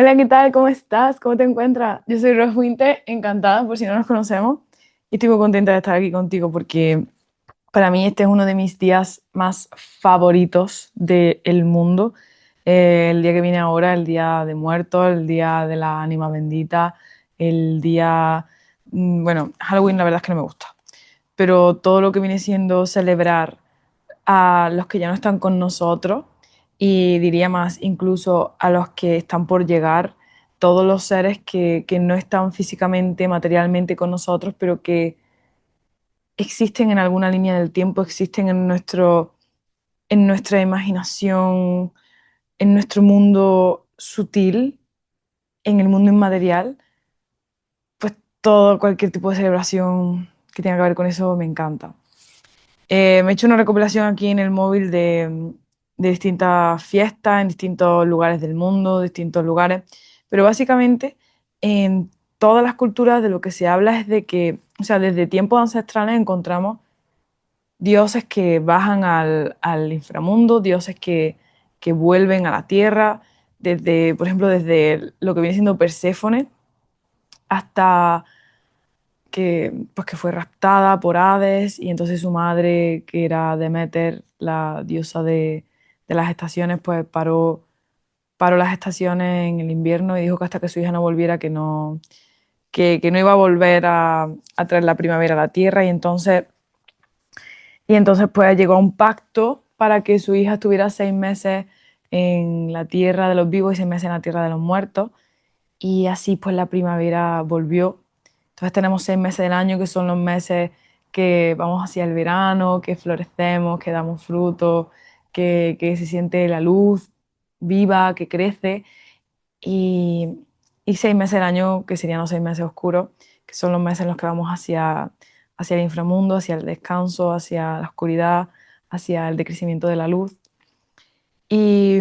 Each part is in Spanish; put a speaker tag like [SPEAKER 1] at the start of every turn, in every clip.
[SPEAKER 1] Hola, ¿qué tal? ¿Cómo estás? ¿Cómo te encuentras? Yo soy Rose Winter, encantada por si no nos conocemos y estoy muy contenta de estar aquí contigo porque para mí este es uno de mis días más favoritos del mundo. El día que viene ahora, el día de muertos, el día de la ánima bendita, el día... Bueno, Halloween la verdad es que no me gusta, pero todo lo que viene siendo celebrar a los que ya no están con nosotros y diría más incluso a los que están por llegar, todos los seres que no están físicamente, materialmente con nosotros, pero que existen en alguna línea del tiempo, existen en nuestra imaginación, en nuestro mundo sutil, en el mundo inmaterial, pues todo, cualquier tipo de celebración que tenga que ver con eso me encanta. Me he hecho una recopilación aquí en el móvil de distintas fiestas en distintos lugares del mundo, distintos lugares, pero básicamente en todas las culturas de lo que se habla es de que, o sea, desde tiempos ancestrales encontramos dioses que bajan al inframundo, dioses que vuelven a la tierra, desde, por ejemplo, desde lo que viene siendo Perséfone hasta que fue raptada por Hades y entonces su madre, que era Deméter, la diosa de las estaciones, pues paró las estaciones en el invierno y dijo que hasta que su hija no volviera, que no iba a volver a traer la primavera a la tierra y entonces pues llegó a un pacto para que su hija estuviera 6 meses en la tierra de los vivos y 6 meses en la tierra de los muertos y así pues la primavera volvió. Entonces tenemos 6 meses del año que son los meses que vamos hacia el verano, que florecemos, que damos frutos, que se siente la luz viva, que crece. Y, y 6 meses del año que serían los 6 meses oscuros, que son los meses en los que vamos hacia el inframundo, hacia el descanso, hacia la oscuridad, hacia el decrecimiento de la luz. Y,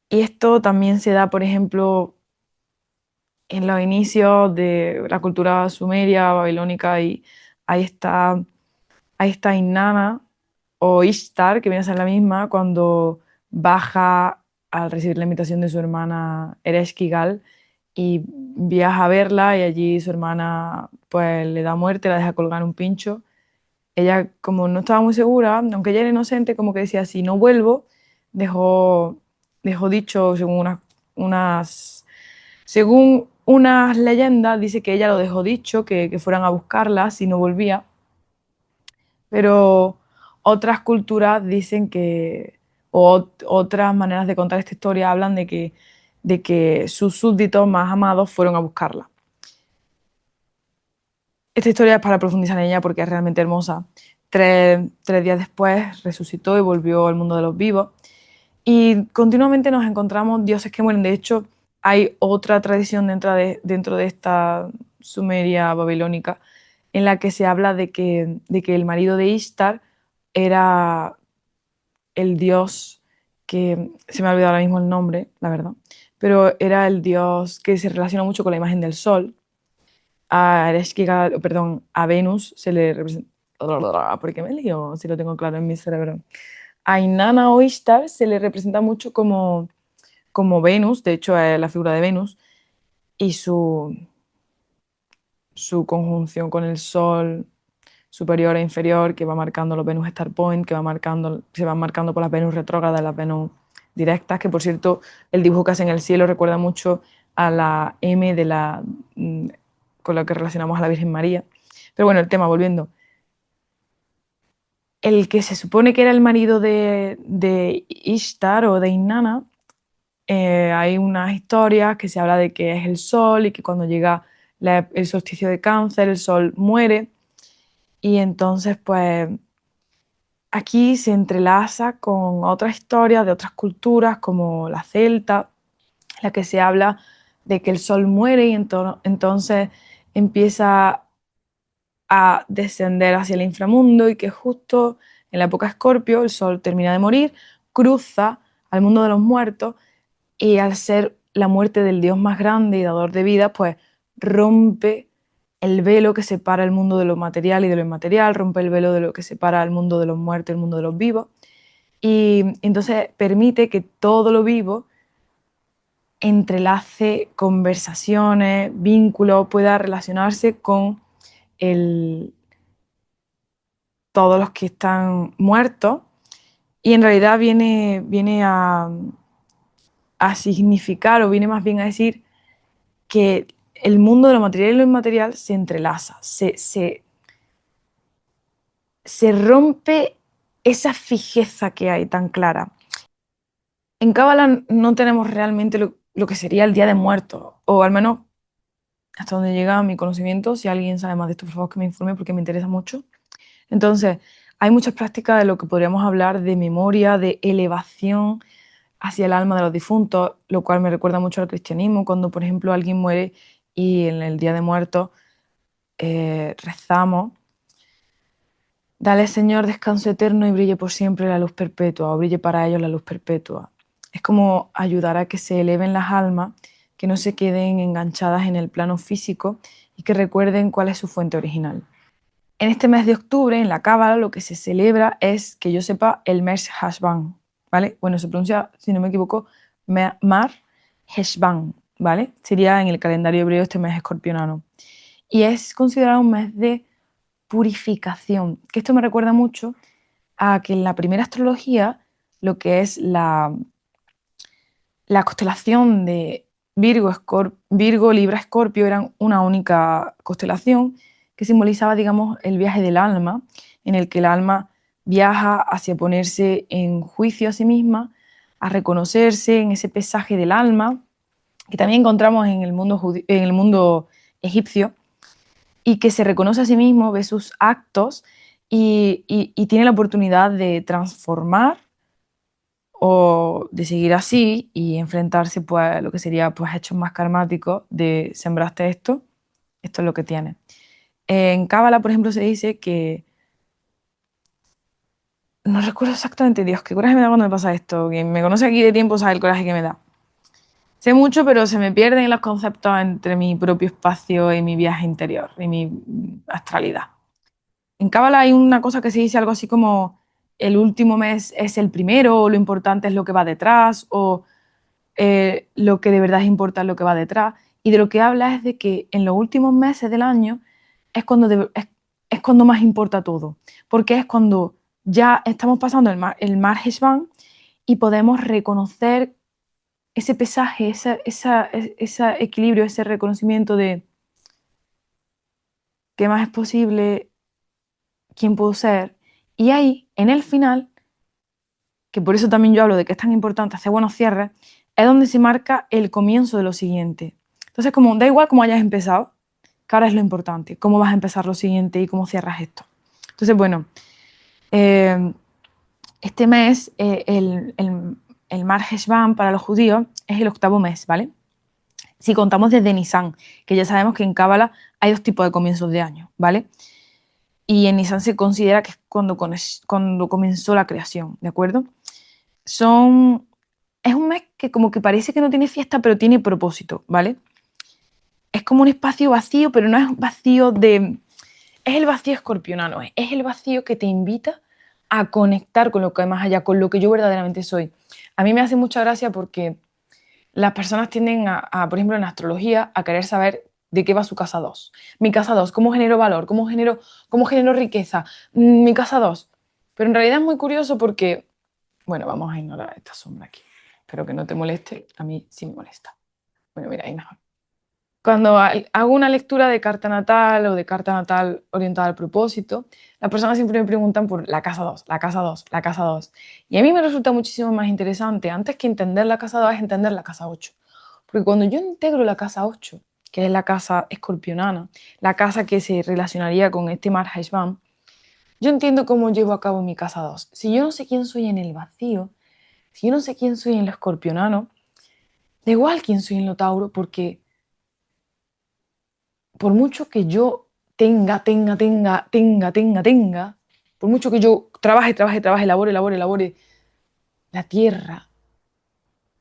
[SPEAKER 1] y esto también se da, por ejemplo, en los inicios de la cultura sumeria, babilónica, y ahí está, ahí está Inanna o Ishtar, que viene a ser la misma, cuando baja al recibir la invitación de su hermana Ereshkigal y viaja a verla y allí su hermana pues le da muerte, la deja colgar un pincho. Ella como no estaba muy segura, aunque ella era inocente, como que decía, si no vuelvo, dejó, dejó dicho, según unas leyendas, dice que ella lo dejó dicho, que fueran a buscarla si no volvía, pero otras culturas dicen otras maneras de contar esta historia hablan de que sus súbditos más amados fueron a buscarla. Esta historia es para profundizar en ella porque es realmente hermosa. Tres días después resucitó y volvió al mundo de los vivos. Y continuamente nos encontramos dioses que mueren. De hecho, hay otra tradición dentro de esta Sumeria babilónica en la que se habla de que el marido de Ishtar era el dios que, se me ha olvidado ahora mismo el nombre, la verdad, pero era el dios que se relaciona mucho con la imagen del sol. A Ereshkigal, perdón, a Venus se le representa... ¿Por qué me lío si lo tengo claro en mi cerebro? A Inanna o Ishtar se le representa mucho como Venus, de hecho es la figura de Venus, y su conjunción con el Sol superior e inferior, que va marcando los Venus Star Point, se van marcando por las Venus retrógradas, las Venus directas, que por cierto, el dibujo que hace en el cielo recuerda mucho a la M mm, con la que relacionamos a la Virgen María. Pero bueno, el tema, volviendo. El que se supone que era el marido de Ishtar o de Inanna, hay unas historias que se habla de que es el sol y que cuando llega el solsticio de Cáncer, el sol muere. Y entonces, pues, aquí se entrelaza con otras historias de otras culturas, como la celta, en la que se habla de que el sol muere y entonces empieza a descender hacia el inframundo y que justo en la época Escorpio el sol termina de morir, cruza al mundo de los muertos y al ser la muerte del Dios más grande y dador de vida, pues rompe el velo que separa el mundo de lo material y de lo inmaterial, rompe el velo de lo que separa el mundo de los muertos y el mundo de los vivos, y entonces permite que todo lo vivo entrelace conversaciones, vínculos, pueda relacionarse con el, todos los que están muertos y en realidad viene a significar o viene más bien a decir que el mundo de lo material y lo inmaterial se entrelaza, se rompe esa fijeza que hay tan clara. En Cábala no tenemos realmente lo que sería el Día de Muertos, o al menos hasta donde llega mi conocimiento. Si alguien sabe más de esto, por favor que me informe porque me interesa mucho. Entonces, hay muchas prácticas de lo que podríamos hablar de memoria, de elevación hacia el alma de los difuntos, lo cual me recuerda mucho al cristianismo, cuando, por ejemplo, alguien muere y en el Día de Muertos rezamos: Dale, Señor, descanso eterno y brille por siempre la luz perpetua, o brille para ellos la luz perpetua. Es como ayudar a que se eleven las almas, que no se queden enganchadas en el plano físico y que recuerden cuál es su fuente original. En este mes de octubre, en la Cábala, lo que se celebra es, que yo sepa, el Mes Heshvan, ¿vale? Bueno, se pronuncia, si no me equivoco, Mar Heshvan, ¿vale? Sería en el calendario hebreo este mes escorpionano. Y es considerado un mes de purificación, que esto me recuerda mucho a que en la primera astrología, lo que es la constelación de Virgo, Libra, Escorpio eran una única constelación que simbolizaba, digamos, el viaje del alma, en el que el alma viaja hacia ponerse en juicio a sí misma, a reconocerse en ese pesaje del alma, que también encontramos en el mundo, en el mundo egipcio, y que se reconoce a sí mismo, ve sus actos y tiene la oportunidad de transformar o de seguir así y enfrentarse pues, a lo que sería pues, hechos más karmáticos de sembraste esto, esto es lo que tiene. En Cábala, por ejemplo, se dice que, no recuerdo exactamente, Dios, qué coraje me da cuando me pasa esto, quien me conoce aquí de tiempo sabe el coraje que me da. Sé mucho, pero se me pierden los conceptos entre mi propio espacio y mi viaje interior y mi astralidad. En Cábala hay una cosa que se dice algo así como el último mes es el primero, o lo importante es lo que va detrás, o lo que de verdad importa es lo que va detrás. Y de lo que habla es de que en los últimos meses del año es cuando, es cuando más importa todo, porque es cuando ya estamos pasando el mar Heshvan y podemos reconocer ese pesaje, ese equilibrio, ese reconocimiento de qué más es posible, quién puedo ser. Y ahí, en el final, que por eso también yo hablo de que es tan importante hacer buenos cierres, es donde se marca el comienzo de lo siguiente. Entonces, como da igual cómo hayas empezado, que ahora es lo importante, cómo vas a empezar lo siguiente y cómo cierras esto. Entonces, bueno, eh, este mes, el Mar Heshvan para los judíos es el octavo mes, ¿vale? Si contamos desde Nisan, que ya sabemos que en Cábala hay dos tipos de comienzos de año, ¿vale? Y en Nisan se considera que es cuando comenzó la creación, ¿de acuerdo? Son, es un mes que como que parece que no tiene fiesta, pero tiene propósito, ¿vale? Es como un espacio vacío, pero no es vacío de... Es el vacío escorpionano, es el vacío que te invita a conectar con lo que hay más allá, con lo que yo verdaderamente soy. A mí me hace mucha gracia porque las personas tienden por ejemplo, en astrología, a querer saber de qué va su casa 2. Mi casa 2, ¿cómo genero valor? Cómo genero riqueza? Mi casa 2. Pero en realidad es muy curioso porque, bueno, vamos a ignorar esta sombra aquí. Espero que no te moleste, a mí sí me molesta. Bueno, mira, ahí mejor. Cuando hago una lectura de carta natal o de carta natal orientada al propósito, las personas siempre me preguntan por la casa 2, la casa 2, la casa 2. Y a mí me resulta muchísimo más interesante, antes que entender la casa 2, es entender la casa 8. Porque cuando yo integro la casa 8, que es la casa escorpionana, la casa que se relacionaría con este Mar Heshvan, yo entiendo cómo llevo a cabo mi casa 2. Si yo no sé quién soy en el vacío, si yo no sé quién soy en lo escorpionano, da igual quién soy en lo Tauro, porque por mucho que yo tenga, por mucho que yo trabaje, elabore la tierra,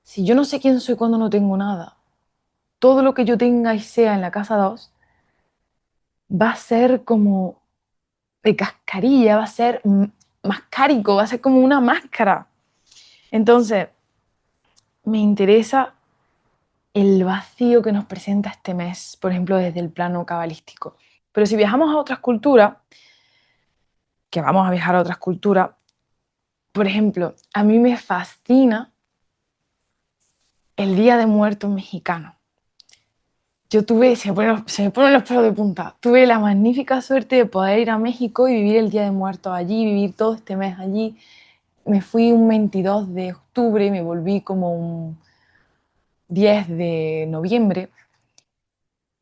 [SPEAKER 1] si yo no sé quién soy cuando no tengo nada, todo lo que yo tenga y sea en la casa 2 va a ser como de cascarilla, va a ser mascárico, va a ser como una máscara. Entonces, me interesa el vacío que nos presenta este mes, por ejemplo, desde el plano cabalístico. Pero si viajamos a otras culturas, que vamos a viajar a otras culturas, por ejemplo, a mí me fascina el Día de Muertos mexicano. Yo tuve, se me ponen los pelos de punta, tuve la magnífica suerte de poder ir a México y vivir el Día de Muertos allí, vivir todo este mes allí. Me fui un 22 de octubre y me volví como un 10 de noviembre.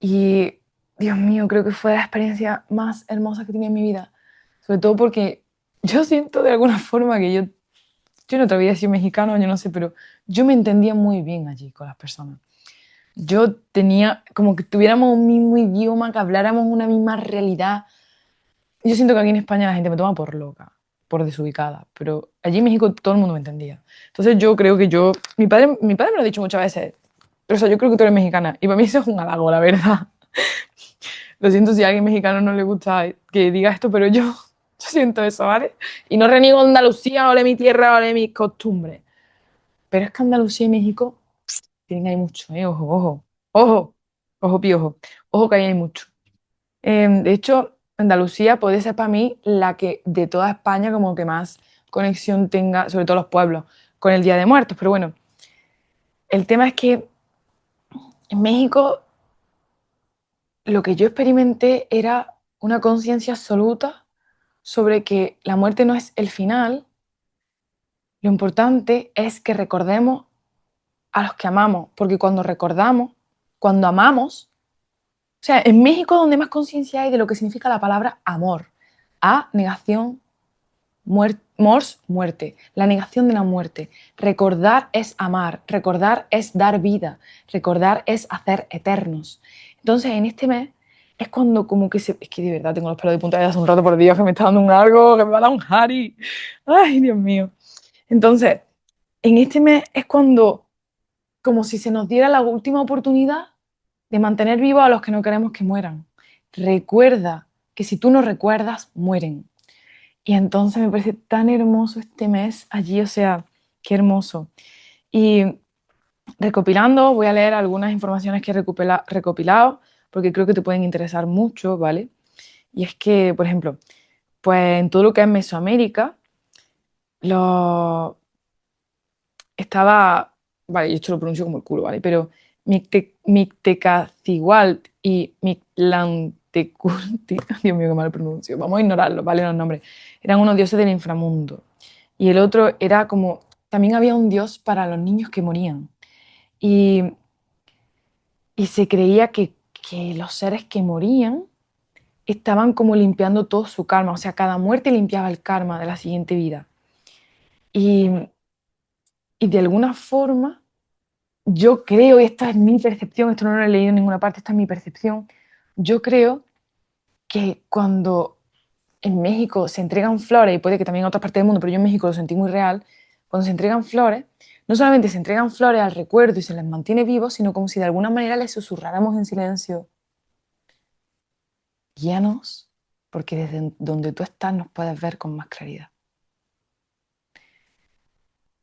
[SPEAKER 1] Y, Dios mío, creo que fue la experiencia más hermosa que tenía en mi vida. Sobre todo porque yo siento de alguna forma que yo no te había sido mexicano, yo no sé, pero yo me entendía muy bien allí con las personas. Yo tenía como que tuviéramos un mismo idioma, que habláramos una misma realidad. Yo siento que aquí en España la gente me toma por loca, por desubicada, pero allí en México todo el mundo me entendía. Entonces yo creo que mi padre me lo ha dicho muchas veces, pero o sea, yo creo que tú eres mexicana y para mí eso es un halago, la verdad. Lo siento si a alguien mexicano no le gusta que diga esto, pero yo siento eso, ¿vale? Y no reniego Andalucía, ole mi tierra, ole mis costumbres. Pero es que Andalucía y México tienen ahí mucho, ¿eh? Ojo, ojo, ojo, ojo, piojo. Ojo que ahí hay mucho. De hecho, Andalucía puede ser para mí la que de toda España como que más conexión tenga, sobre todo los pueblos, con el Día de Muertos. Pero bueno, el tema es que en México lo que yo experimenté era una conciencia absoluta sobre que la muerte no es el final, lo importante es que recordemos a los que amamos, porque cuando recordamos, cuando amamos, o sea, en México donde más conciencia hay de lo que significa la palabra amor, a negación, mors, muerte, la negación de la muerte. Recordar es amar, recordar es dar vida, recordar es hacer eternos. Entonces, en este mes es cuando como que se... Es que de verdad tengo los pelos de punta de hace un rato, por Dios, que me está dando un algo, que me va a dar un Harry. Ay, Dios mío. Entonces, en este mes es cuando, como si se nos diera la última oportunidad de mantener vivos a los que no queremos que mueran. Recuerda que si tú no recuerdas, mueren. Y entonces me parece tan hermoso este mes allí, o sea, qué hermoso. Y recopilando, voy a leer algunas informaciones que he recopilado, porque creo que te pueden interesar mucho, ¿vale? Y es que, por ejemplo, pues en todo lo que es Mesoamérica, lo, estaba, vale, yo esto lo pronuncio como el culo, ¿vale? Pero Mictecacihualt y Mictlantecuhtli, Dios mío, qué mal pronuncio, vamos a ignorarlo, ¿vale? Los nombres. Eran unos dioses del inframundo. Y el otro era como, también había un dios para los niños que morían. Y, y se creía que los seres que morían estaban como limpiando todo su karma, o sea, cada muerte limpiaba el karma de la siguiente vida. Y, y de alguna forma yo creo, y esta es mi percepción, esto no lo he leído en ninguna parte, esta es mi percepción, yo creo que cuando en México se entregan flores, y puede que también en otras partes del mundo, pero yo en México lo sentí muy real, cuando se entregan flores, no solamente se entregan flores al recuerdo y se les mantiene vivos, sino como si de alguna manera les susurráramos en silencio, guíanos, porque desde donde tú estás nos puedes ver con más claridad.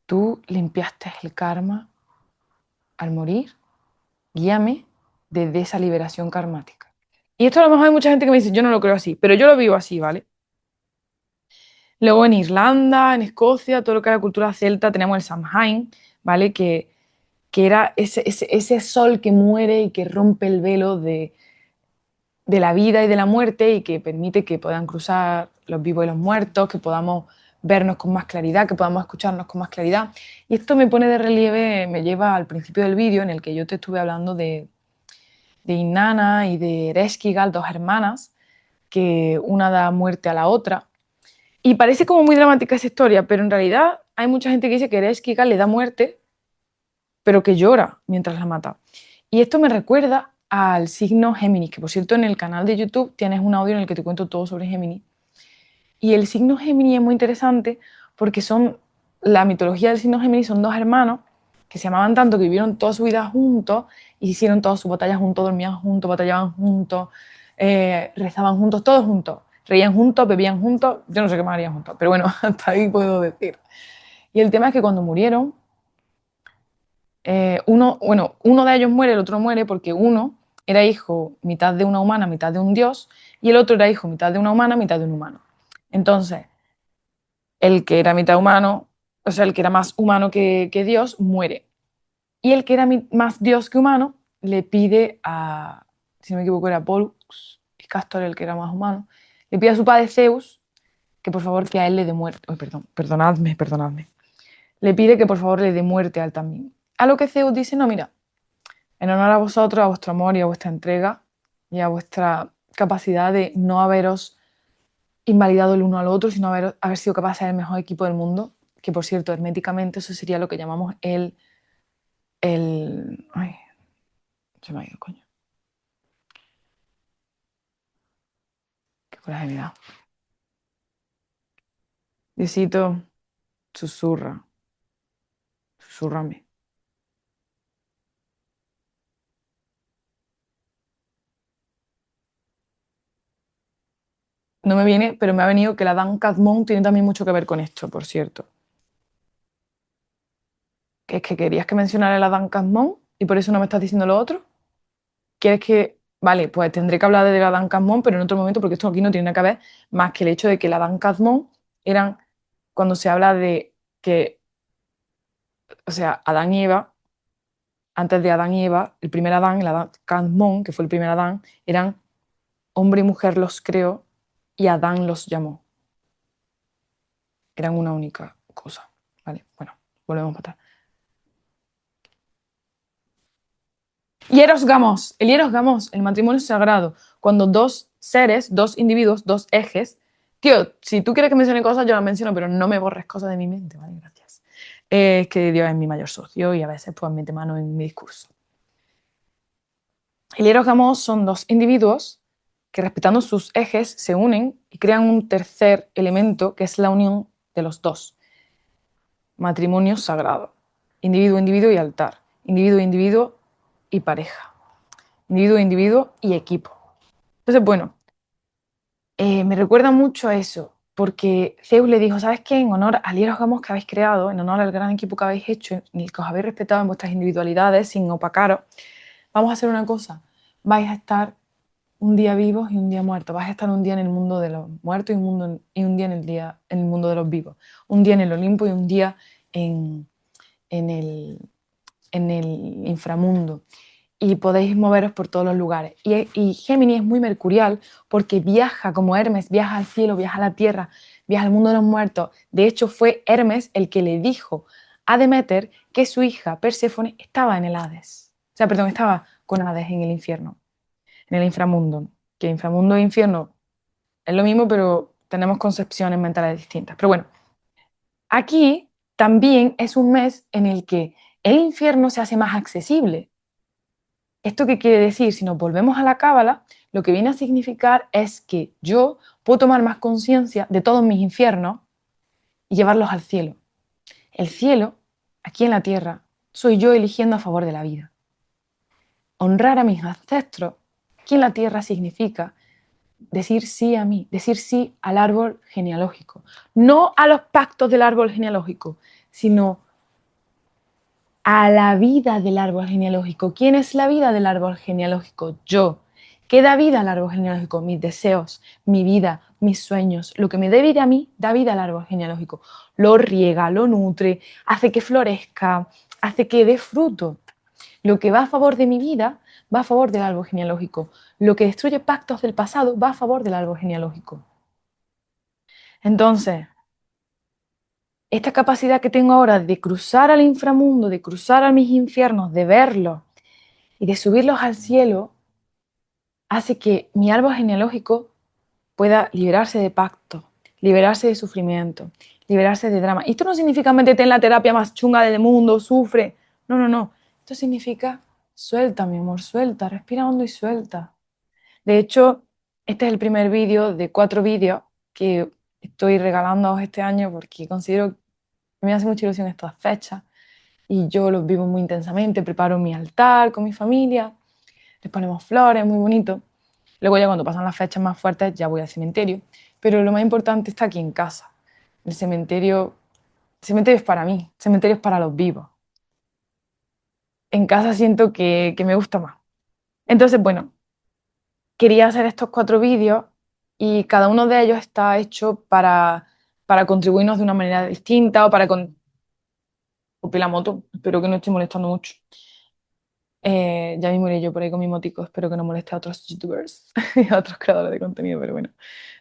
[SPEAKER 1] Tú limpiaste el karma al morir, guíame desde esa liberación karmática. Y esto a lo mejor hay mucha gente que me dice, yo no lo creo así, pero yo lo vivo así, ¿vale? Luego en Irlanda, en Escocia, todo lo que era cultura celta, tenemos el Samhain, ¿vale? Que era ese sol que muere y que rompe el velo de la vida y de la muerte y que permite que puedan cruzar los vivos y los muertos, que podamos vernos con más claridad, que podamos escucharnos con más claridad. Y esto me pone de relieve, me lleva al principio del vídeo en el que yo te estuve hablando de Inanna y de Ereshkigal, dos hermanas, que una da muerte a la otra. Y parece como muy dramática esa historia, pero en realidad hay mucha gente que dice que Ereshkigal le da muerte, pero que llora mientras la mata. Y esto me recuerda al signo Géminis, que por cierto en el canal de YouTube tienes un audio en el que te cuento todo sobre Géminis. Y el signo Géminis es muy interesante porque la mitología del signo Géminis son dos hermanos que se amaban tanto que vivieron toda su vida juntos y hicieron todas sus batallas juntos, dormían juntos, batallaban juntos, rezaban juntos, todos juntos. Reían juntos, bebían juntos, yo no sé qué más harían juntos, pero bueno, hasta ahí puedo decir. Y el tema es que cuando murieron, uno de ellos muere, el otro muere porque uno era hijo mitad de una humana, mitad de un dios, y el otro era hijo mitad de una humana, mitad de un humano. Entonces, el que era mitad humano, o sea, el que era más humano que Dios, muere. Y el que era más Dios que humano le pide a, si no me equivoco, era Pollux y Castor, el que era más humano, le pide a su padre Zeus que por favor que a él le dé muerte. Oh, perdón, perdonadme, perdonadme. Le pide que por favor le dé muerte a él también. A lo que Zeus dice, no, mira, en honor a vosotros, a vuestro amor y a vuestra entrega y a vuestra capacidad de no haberos invalidado el uno al otro, sino haber sido capaz de ser el mejor equipo del mundo, que por cierto, herméticamente eso sería lo que llamamos ay, se me ha ido, coño. Qué coraje me da. Diosito, susurra, susurrame. No me viene, pero me ha venido que la Dan Cadmon tiene también mucho que ver con esto, por cierto. Que es que querías que mencionara la Dan Cadmon y por eso no me estás diciendo lo otro. ¿Quieres que...? Vale, pues tendré que hablar de la Dan Cadmon, pero en otro momento, porque esto aquí no tiene nada que ver más que el hecho de que la Dan Cadmon eran, cuando se habla de que, o sea, Adán y Eva, antes de Adán y Eva, el primer Adán, el Adán Cadmon, que fue el primer Adán, eran hombre y mujer los creó y Adán los llamó. Eran una única cosa. Vale, bueno, volvemos para atrás. Hieros Gamos, el Hieros Gamos, el matrimonio sagrado, cuando dos seres, dos individuos, dos ejes, tío, si tú quieres que mencione cosas, yo las menciono, pero no me borres cosas de mi mente, ¿vale? Gracias. Es que Dios es mi mayor socio y a veces pues mete mano en mi discurso. El Hieros Gamos son dos individuos que respetando sus ejes se unen y crean un tercer elemento que es la unión de los dos. Matrimonio sagrado. Individuo, individuo y altar. Individuo, individuo y pareja. Individuo, individuo y equipo. Entonces, bueno, me recuerda mucho a eso, porque Zeus le dijo, ¿sabes qué? En honor al hieros Gamos que habéis creado, en honor al gran equipo que habéis hecho, en el que os habéis respetado en vuestras individualidades, sin opacaros, vamos a hacer una cosa. Vais a estar un día vivos y un día muertos. Vais a estar un día en el mundo de los muertos y un día en el mundo de los vivos. Un día en el Olimpo y un día en, en el, en el inframundo y podéis moveros por todos los lugares. Y Géminis es muy mercurial porque viaja como Hermes, viaja al cielo, viaja a la tierra, viaja al mundo de los muertos. De hecho, fue Hermes el que le dijo a Deméter que su hija Perséfone estaba en el Hades. O sea, perdón, estaba con Hades en el infierno, en el inframundo. Que inframundo e infierno es lo mismo, pero tenemos concepciones mentales distintas. Pero bueno, aquí también es un mes en el que el infierno se hace más accesible. ¿Esto qué quiere decir? Si nos volvemos a la cábala, lo que viene a significar es que yo puedo tomar más conciencia de todos mis infiernos y llevarlos al cielo. El cielo, aquí en la tierra, soy yo eligiendo a favor de la vida. Honrar a mis ancestros, aquí en la tierra significa decir sí a mí, decir sí al árbol genealógico. No a los pactos del árbol genealógico, sino a la vida del árbol genealógico. ¿Quién es la vida del árbol genealógico? Yo. ¿Qué da vida al árbol genealógico? Mis deseos, mi vida, mis sueños. Lo que me dé vida a mí, da vida al árbol genealógico. Lo riega, lo nutre, hace que florezca, hace que dé fruto. Lo que va a favor de mi vida, va a favor del árbol genealógico. Lo que destruye pactos del pasado, va a favor del árbol genealógico. Entonces, esta capacidad que tengo ahora de cruzar al inframundo, de cruzar a mis infiernos, de verlos y de subirlos al cielo, hace que mi árbol genealógico pueda liberarse de pacto, liberarse de sufrimiento, liberarse de drama. Y esto no significa métete en la terapia más chunga del mundo, sufre. No, no, no. Esto significa suelta, mi amor, suelta, respira hondo y suelta. De hecho, este es el primer vídeo de 4 vídeos que estoy regalándoos este año porque considero que me hace mucha ilusión estas fechas y yo los vivo muy intensamente. Preparo mi altar con mi familia, les ponemos flores, muy bonito. Luego ya cuando pasan las fechas más fuertes ya voy al cementerio, pero lo más importante está aquí en casa. El cementerio es para mí, el cementerio es para los vivos. en casa siento que me gusta más. Entonces, bueno, quería hacer estos 4 vídeos y cada uno de ellos está hecho para contribuirnos de una manera distinta o para... Copié la moto, espero que no esté molestando mucho. Ya me iré yo por ahí con mi motico, espero que no moleste a otros youtubers y a otros creadores de contenido, pero bueno.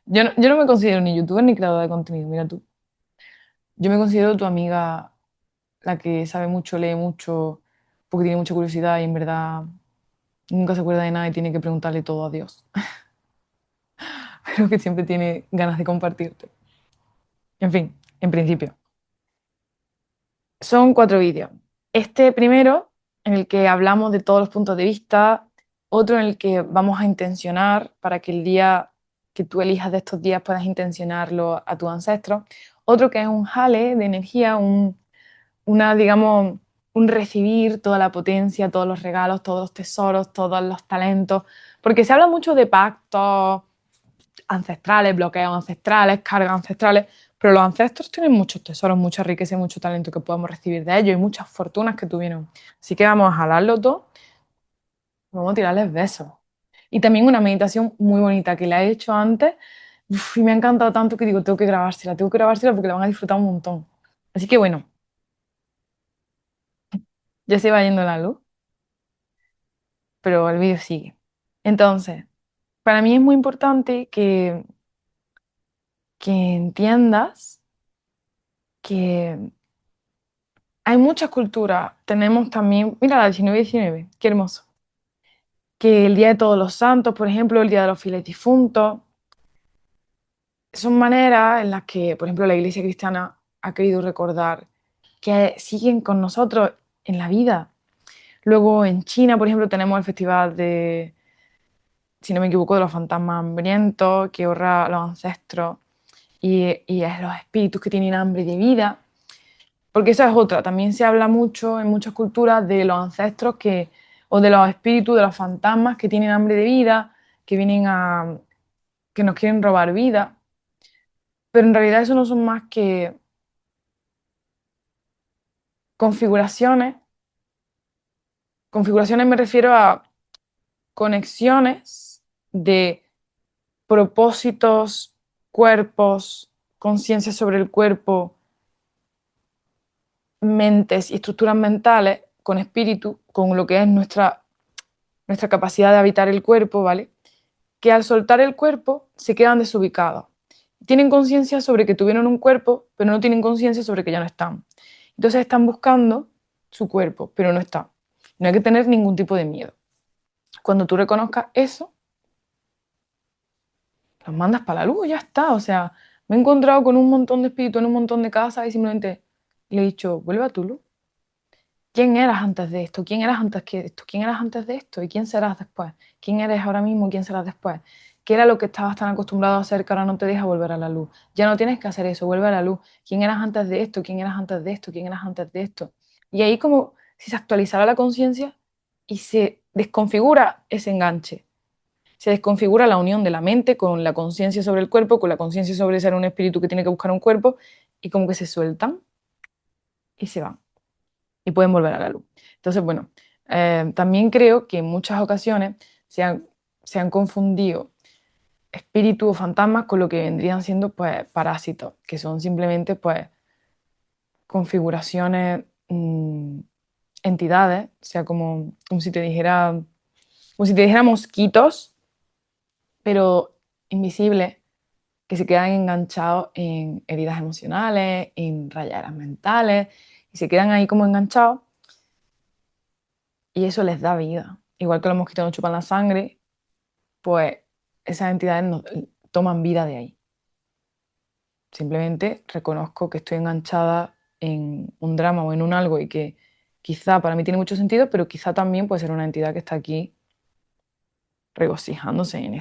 [SPEAKER 1] Yo no me considero ni youtuber ni creador de contenido, mira tú. Yo me considero tu amiga, la que sabe mucho, lee mucho, porque tiene mucha curiosidad y en verdad nunca se acuerda de nada y tiene que preguntarle todo a Dios, pero que siempre tiene ganas de compartirte. En fin, en principio. Son 4 vídeos. Este primero, en el que hablamos de todos los puntos de vista, otro en el que vamos a intencionar para que el día que tú elijas de estos días puedas intencionarlo a tus ancestros, otro que es un jale de energía, digamos, un recibir toda la potencia, todos los regalos, todos los tesoros, todos los talentos, porque se habla mucho de pactos ancestrales, bloqueos ancestrales, cargas ancestrales, pero los ancestros tienen muchos tesoros, mucha riqueza y mucho talento que podemos recibir de ellos y muchas fortunas que tuvieron. Así que vamos a jalarlos dos, vamos a tirarles besos. Y también una meditación muy bonita que la he hecho antes y me ha encantado tanto que digo, tengo que grabársela porque la van a disfrutar un montón. Así que bueno, ya se va yendo la luz, pero el vídeo sigue. Entonces, para mí es muy importante que entiendas que hay muchas culturas. Tenemos también, mira, la 19-19, qué hermoso. Que el Día de Todos los Santos, por ejemplo, el Día de los Fieles Difuntos, son maneras en las que, por ejemplo, la Iglesia cristiana ha querido recordar que siguen con nosotros en la vida. Luego en China, por ejemplo, tenemos el festival de, si no me equivoco, de los fantasmas hambrientos, que honra a los ancestros y a los espíritus que tienen hambre de vida. Porque esa es otra, también se habla mucho en muchas culturas de los ancestros o de los espíritus, de los fantasmas que tienen hambre de vida, que vienen que nos quieren robar vida, pero en realidad eso no son más que configuraciones. Configuraciones me refiero a conexiones de propósitos, cuerpos, conciencia sobre el cuerpo, mentes y estructuras mentales con espíritu, con lo que es nuestra capacidad de habitar el cuerpo, ¿vale? Que al soltar el cuerpo se quedan desubicados. Tienen conciencia sobre que tuvieron un cuerpo, pero no tienen conciencia sobre que ya no están. Entonces están buscando su cuerpo, pero no está. No hay que tener ningún tipo de miedo. Cuando tú reconozcas eso, los mandas para la luz, ya está. O sea, me he encontrado con un montón de espíritus en un montón de casas y simplemente le he dicho, vuelve a tu luz. ¿Quién eras antes de esto? ¿Quién eras antes de esto? ¿Quién eras antes de esto? ¿Y quién serás después? ¿Quién eres ahora mismo? ¿Quién serás después? ¿Qué era lo que estabas tan acostumbrado a hacer que ahora no te deja volver a la luz? Ya no tienes que hacer eso, vuelve a la luz. ¿Quién eras antes de esto? ¿Quién eras antes de esto? ¿Quién eras antes de esto? Y ahí como si se actualizara la conciencia y se desconfigura ese enganche. Se desconfigura la unión de la mente con la conciencia sobre el cuerpo, con la conciencia sobre ser un espíritu que tiene que buscar un cuerpo y como que se sueltan y se van y pueden volver a la luz. Entonces, bueno, también creo que en muchas ocasiones se han confundido espíritus o fantasmas con lo que vendrían siendo pues parásitos, que son simplemente pues configuraciones, entidades, o sea, como si te dijera mosquitos, pero invisibles, que se quedan enganchados en heridas emocionales, en rayadas mentales, y se quedan ahí como enganchados y eso les da vida. Igual que los mosquitos nos chupan la sangre, pues esas entidades toman vida de ahí. Simplemente reconozco que estoy enganchada en un drama o en un algo y que quizá para mí tiene mucho sentido, pero quizá también puede ser una entidad que está aquí regocijándose en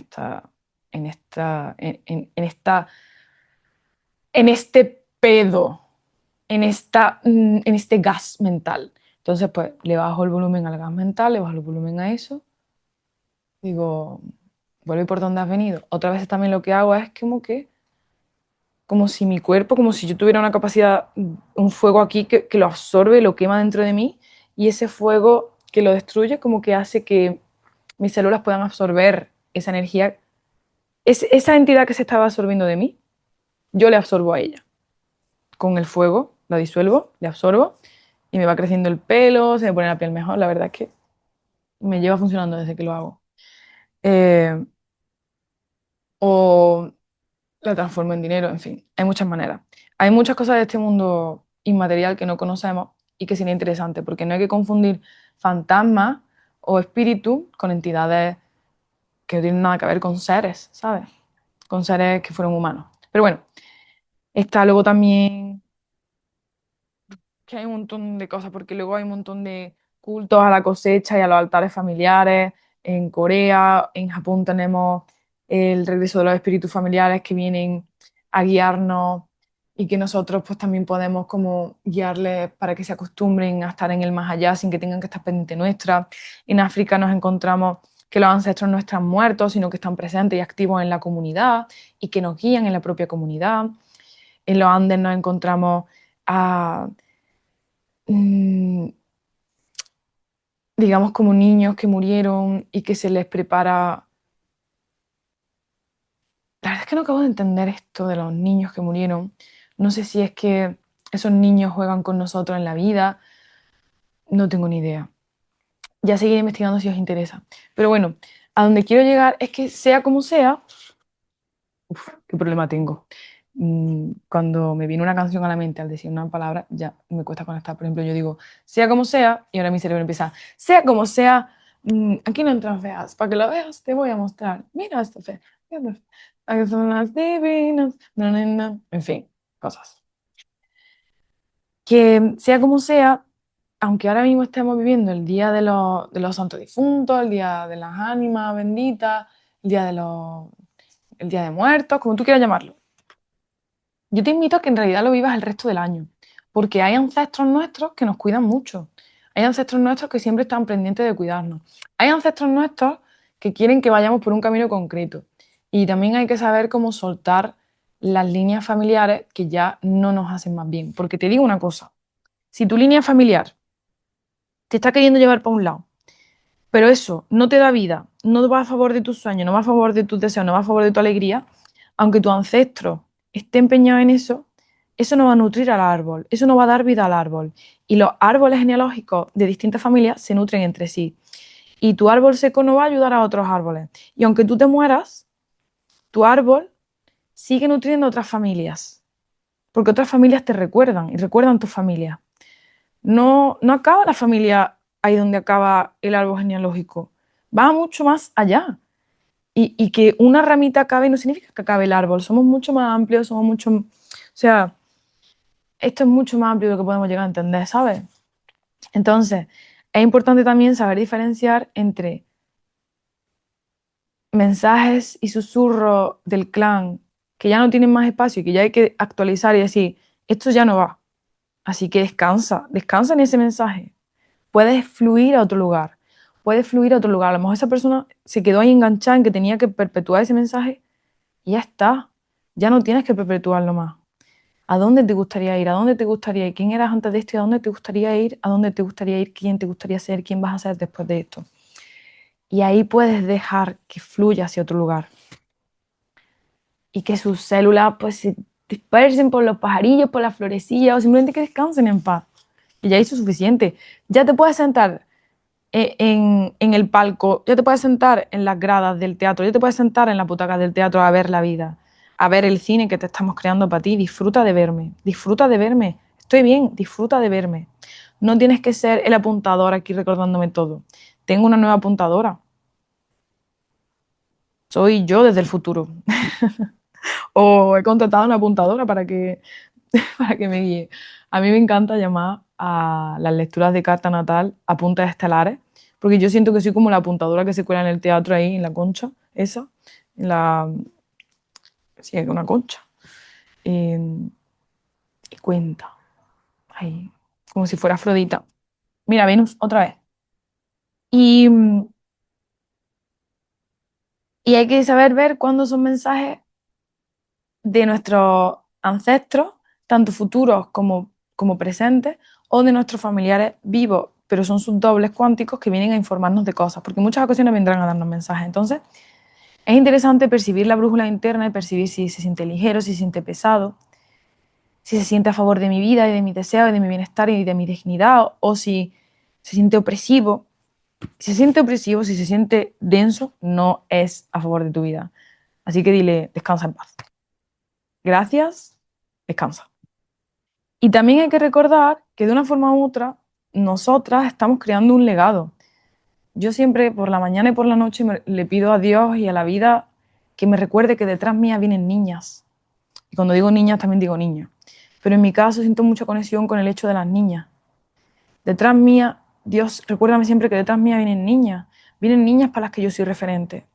[SPEAKER 1] este pedo, en este gas mental. Entonces, pues le bajo el volumen al gas mental, le bajo el volumen a eso. Digo, vuelve por donde has venido. Otras veces también lo que hago es como si mi cuerpo, como si yo tuviera una capacidad, un fuego aquí que lo absorbe, lo quema dentro de mí, y ese fuego que lo destruye, como que hace que mis células puedan absorber esa energía. Esa entidad que se estaba absorbiendo de mí, yo le absorbo a ella. Con el fuego la disuelvo, le absorbo y me va creciendo el pelo, se me pone la piel mejor. La verdad es que me lleva funcionando desde que lo hago. Eh, o la transformo en dinero, en fin, hay muchas maneras. Hay muchas cosas de este mundo inmaterial que no conocemos y que sería interesante, porque no hay que confundir fantasmas o espíritus con entidades que no tienen nada que ver con seres, ¿sabes? Con seres que fueron humanos. Pero bueno, está luego también que hay un montón de cosas, porque luego hay un montón de cultos a la cosecha y a los altares familiares. En Corea, en Japón tenemos el regreso de los espíritus familiares que vienen a guiarnos y que nosotros pues también podemos como guiarles para que se acostumbren a estar en el más allá sin que tengan que estar pendiente nuestra. En África nos encontramos que los ancestros no están muertos, sino que están presentes y activos en la comunidad y que nos guían en la propia comunidad. En los Andes nos encontramos a mm, digamos, como niños que murieron y que se les prepara. La verdad es que no acabo de entender esto de los niños que murieron. No sé si es que esos niños juegan con nosotros en la vida. No tengo ni idea. Ya seguiré investigando si os interesa. Pero bueno, a donde quiero llegar es que sea como sea, uf, qué problema tengo. Cuando me viene una canción a la mente al decir una palabra, ya me cuesta conectar. Por ejemplo, yo digo, sea como sea, y ahora mi cerebro empieza, sea como sea, aquí no entran feas, para que lo veas te voy a mostrar. Mira esta fe. Aquí son las divinas. No, no, no. En fin, cosas. Que sea como sea, aunque ahora mismo estemos viviendo el día de los santos difuntos, el día de las ánimas benditas, el día de los, el día de muertos, como tú quieras llamarlo. Yo te invito a que en realidad lo vivas el resto del año, porque hay ancestros nuestros que nos cuidan mucho. Hay ancestros nuestros que siempre están pendientes de cuidarnos. Hay ancestros nuestros que quieren que vayamos por un camino concreto. Y también hay que saber cómo soltar las líneas familiares que ya no nos hacen más bien. Porque te digo una cosa, si tu línea familiar te está queriendo llevar para un lado, pero eso no te da vida, no va a favor de tus sueños, no va a favor de tus deseos, no va a favor de tu alegría, aunque tu ancestro esté empeñado en eso, eso no va a nutrir al árbol, eso no va a dar vida al árbol. Y los árboles genealógicos de distintas familias se nutren entre sí. Y tu árbol seco no va a ayudar a otros árboles. Y aunque tú te mueras, tu árbol sigue nutriendo a otras familias, porque otras familias te recuerdan y recuerdan tu familia. No, no acaba la familia ahí donde acaba el árbol genealógico, va mucho más allá. Y que una ramita acabe no significa que acabe el árbol, somos mucho más amplios, somos mucho, o sea, esto es mucho más amplio de lo que podemos llegar a entender, ¿sabes? Entonces, es importante también saber diferenciar entre mensajes y susurros del clan que ya no tienen más espacio y que ya hay que actualizar y decir, esto ya no va. Así que descansa, descansa en ese mensaje. Puedes fluir a otro lugar, puedes fluir a otro lugar. A lo mejor esa persona se quedó ahí enganchada en que tenía que perpetuar ese mensaje y ya está. Ya no tienes que perpetuarlo más. ¿A dónde te gustaría ir? ¿A dónde te gustaría ir? ¿Quién eras antes de esto? ¿Y a dónde te gustaría ir? ¿A dónde te gustaría ir? ¿Quién te gustaría ser? ¿Quién vas a ser después de esto? Y ahí puedes dejar que fluya hacia otro lugar y que sus células pues se dispersen por los pajarillos, por las florecillas o simplemente que descansen en paz. Y ya hizo suficiente. Ya te puedes sentar en el palco, ya te puedes sentar en las gradas del teatro, ya te puedes sentar en la butaca del teatro a ver la vida, a ver el cine que te estamos creando para ti. Disfruta de verme, disfruta de verme. Estoy bien, disfruta de verme. No tienes que ser el apuntador aquí recordándome todo. Tengo una nueva apuntadora. Soy yo desde el futuro. O he contratado a una apuntadora para que me guíe. A mí me encanta llamar a las lecturas de carta natal apuntes estelares, porque yo siento que soy como la apuntadora que se cuela en el teatro ahí, en la concha, esa, en la... Sí, en una concha. Y, y cuenta, ahí, como si fuera Afrodita. Mira, Venus, otra vez. Y, y hay que saber ver cuándo son mensajes de nuestros ancestros, tanto futuros como presentes, o de nuestros familiares vivos, pero son sus dobles cuánticos que vienen a informarnos de cosas, porque en muchas ocasiones vendrán a darnos mensajes. Entonces, es interesante percibir la brújula interna y percibir si se siente ligero, si se siente pesado, si se siente a favor de mi vida y de mis deseos y de mi bienestar y de mi dignidad, o si se siente opresivo. Si se siente opresivo, si se siente denso, no es a favor de tu vida. Así que dile, descansa en paz. Gracias, descansa. Y también hay que recordar que de una forma u otra, nosotras estamos creando un legado. Yo siempre por la mañana y por la noche le pido a Dios y a la vida que me recuerde que detrás mía vienen niñas. Y cuando digo niñas, también digo niños. Pero en mi caso siento mucha conexión con el hecho de las niñas. Detrás mía, Dios, recuérdame siempre que detrás mía vienen niñas para las que yo soy referente.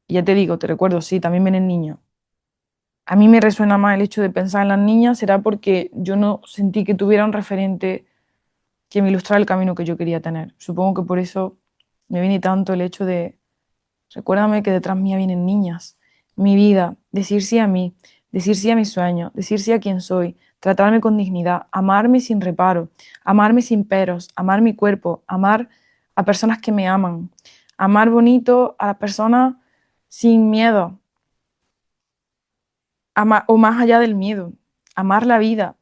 [SPEAKER 1] Y ya te digo, te recuerdo, sí, también vienen niños. A mí me resuena más el hecho de pensar en las niñas, será porque yo no sentí que tuviera un referente que me ilustrara el camino que yo quería tener. Supongo que por eso me viene tanto el hecho de, recuérdame que detrás mía vienen niñas. Mi vida, decir sí a mí, decir sí a mis sueños, decir sí a quien soy, tratarme con dignidad, amarme sin reparo, amarme sin peros, amar mi cuerpo, amar a personas que me aman, amar bonito a las personas sin miedo, o más allá del miedo, amar la vida,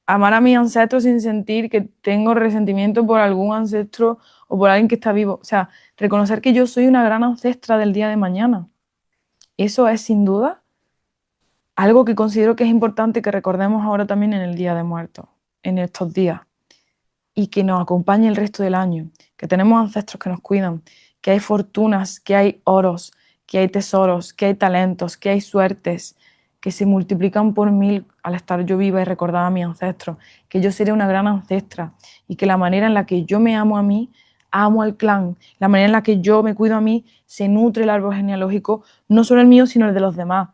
[SPEAKER 1] amar a mis ancestros sin sentir que tengo resentimiento por algún ancestro o por alguien que está vivo. O sea, reconocer que yo soy una gran ancestra del día de mañana. Eso es sin duda algo que considero que es importante que recordemos ahora también en el Día de Muertos, en estos días, y que nos acompañe el resto del año, que tenemos ancestros que nos cuidan, que hay fortunas, que hay oros, que hay tesoros, que hay talentos, que hay suertes, que se multiplican por mil al estar yo viva y recordar a mis ancestros, que yo seré una gran ancestra y que la manera en la que yo me amo a mí, amo al clan, la manera en la que yo me cuido a mí, se nutre el árbol genealógico, no solo el mío, sino el de los demás.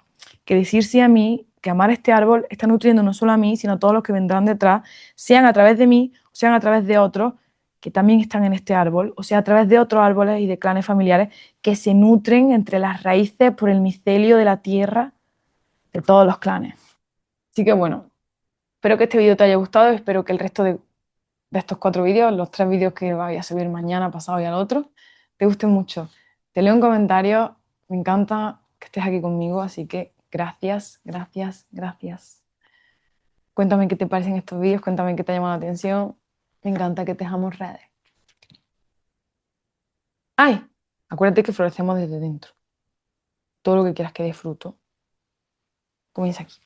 [SPEAKER 1] Que decir sí a mí, que amar este árbol está nutriendo no solo a mí, sino a todos los que vendrán detrás, sean a través de mí, o sean a través de otros que también están en este árbol, o sea, a través de otros árboles y de clanes familiares que se nutren entre las raíces por el micelio de la tierra de todos los clanes. Así que bueno, espero que este vídeo te haya gustado y espero que el resto de estos 4 vídeos, los 3 vídeos que voy a subir mañana, pasado y al otro, te gusten mucho. Te leo en comentarios, me encanta que estés aquí conmigo, así que gracias, gracias, gracias. Cuéntame qué te parecen estos vídeos, cuéntame qué te ha llamado la atención. Me encanta que tejamos redes. ¡Ay! Acuérdate que florecemos desde dentro. Todo lo que quieras que dé fruto comienza aquí,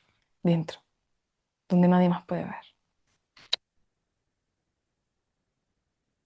[SPEAKER 1] dentro, donde nadie más puede ver.